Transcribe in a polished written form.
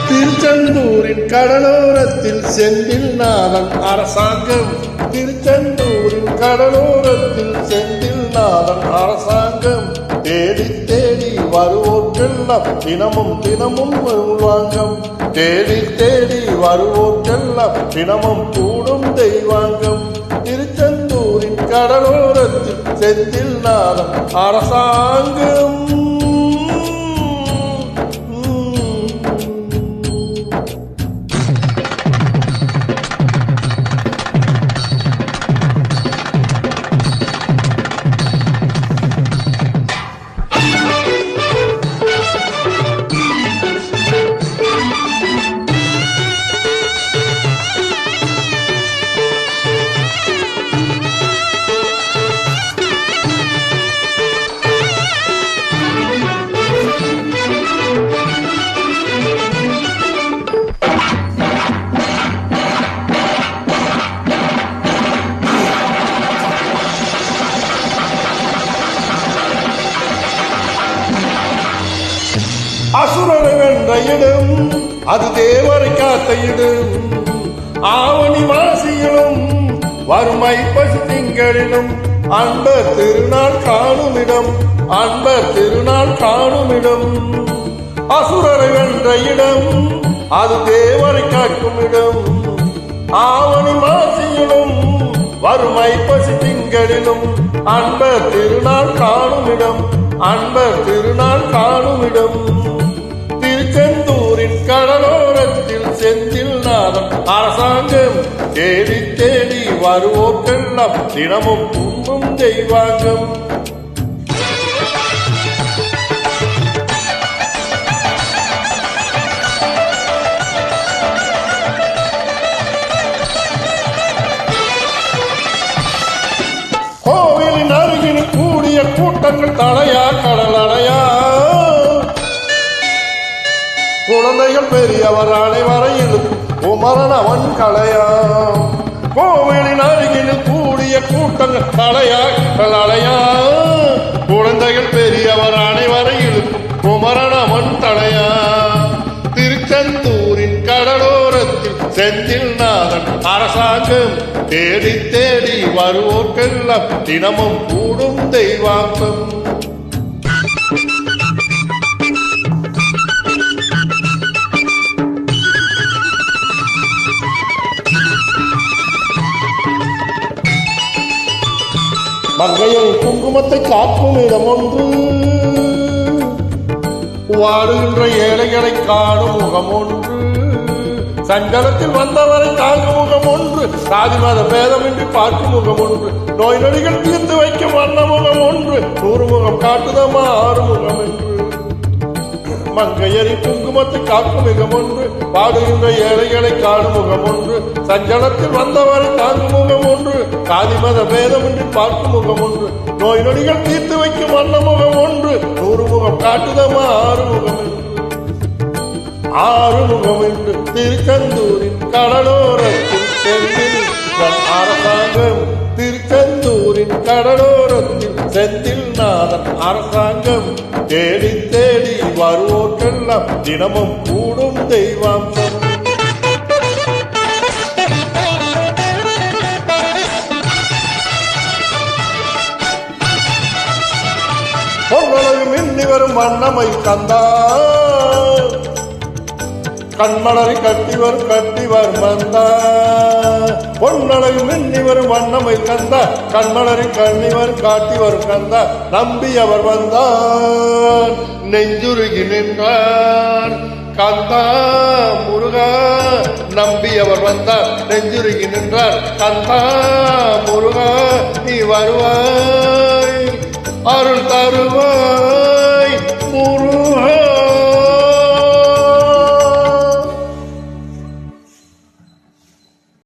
திருச்செந்தூரின் கடலோரத்தில் செந்தில் நாதன் அரசாங்கம். திருச்செந்தூரின் கடலோரத்தில் செந்தில் நாதன் அரசாங்கம். தேடி தேடி வருவோர்க்கெல்லாம் தினமும் தினமும் உள்வாங்கம். தேடி தேடி வருவோர்க்கெல்லாம் தினமும் கூடும் தெய்வாங்கம். திருச்செந்தூரின் கடலோரத்தில் செந்தில் நாதன் அரசாங்கம். அசுரனை வென்ற இடம் அது தேவரை காத்த இடம். ஆவணி மாசியிலும் வறுமை பசு திங்களிலும் அன்பர் திருநாள் காணும் இடம். அன்பர் திருநாள் காணும் இடம். அசுரரை வென்ற இடம் அது தேவரை காக்கும் இடம். ஆவணி மாசியிலும் வறுமை பசு திங்களிலும் அன்பர் திருநாள் காணும் இடம். அன்பர் திருநாள் காணும் இடம். திருச்செந்தூரின் கடலோரத்தில் செந்தில் நாதன் அரசாங்கம். தேடி தேடி வருவோர்க்கெல்லாம் தினமும் கும்பும் தெய்வாங்கம். கோவிலின் அருகில் கூடிய கூட்டங்கள் தலையா கடல் அலையா. குழந்தைகள் பெரியவர் அனைவரையிலும் குமரன் அவன் கலையா. கோவிலின் அருகில் கூடிய கூட்டங்கள் தலையா கடல் அலையா. குழந்தைகள் பெரியவர் அனைவரையிலும் குமரன் அவன் தலையா. திருச்செந்தூரின் கடலோரத்தில் செந்தில் நாதன் அரசாங்கம். தேடி தேடி வருவோர்க்கெல்லாம் தினமும் கூடும் தெய்வாங்கம். மங்கையில் குங்குமத்தை காக்கும் இடம் ஒன்று. வாடுகின்ற ஏழைகளை காணும் முகம் ஒன்று. சஞ்சலத்தில் வந்தவரை தாங்கும் முகம் ஒன்று. சாதி மத பேதமின்றி பார்க்கும் முகம் ஒன்று. நோய் நொடிகள் தீர்த்து வைக்கும் வண்ண முகம் ஒன்று. 100 முகம் காட்டுதமா 6 முகம் என்று. மங்கையரின் குங்குமத்தை காக்கும் முகம் ஒன்று. பாடுகின்ற ஏழைகளை காணும் முகம் ஒன்று. சஞ்சலத்தில் வந்தவரை தாங்கும் முகம் ஒன்று. சாதி மத பேதமின்றி பார்க்கும் முகம் ஒன்று. நோய் நொடிகள் தீர்த்து வைக்கும் வண்ண முகம் ஒன்று. 100 முகம் காட்டுதமா 6 முகம் என்று. 6 முகம் என்று. திருச்செந்தூரின் கடலோரத்தில் செந்தில் அரசாங்கம். திருச்செந்தூரின் கடலோரத்தில் செந்தில் நாதன் அரசாங்கம். தேடி தேடி வருவோர்க்கெல்லாம் தினமும் கூடும் தெய்வாம்சம். பொன்னழகு மின்னி வரும் வண்ணமை கந்தா. கண்மலரை கட்டிவர் மந்தா. பொன்னழகு மின்னி வரும் வண்ணமை கந்தா. கண்மலரை கண்ணிவர் காட்டிவர் கந்தா. நம்பி அவர் வந்தார் நெஞ்சுருகி நின்றார் கந்தா முருகா. நம்பி அவர் வந்தார் நெஞ்சுருகி நின்றார் கந்தா முருகா. நீ வருவாய் அருள் தருவாய்.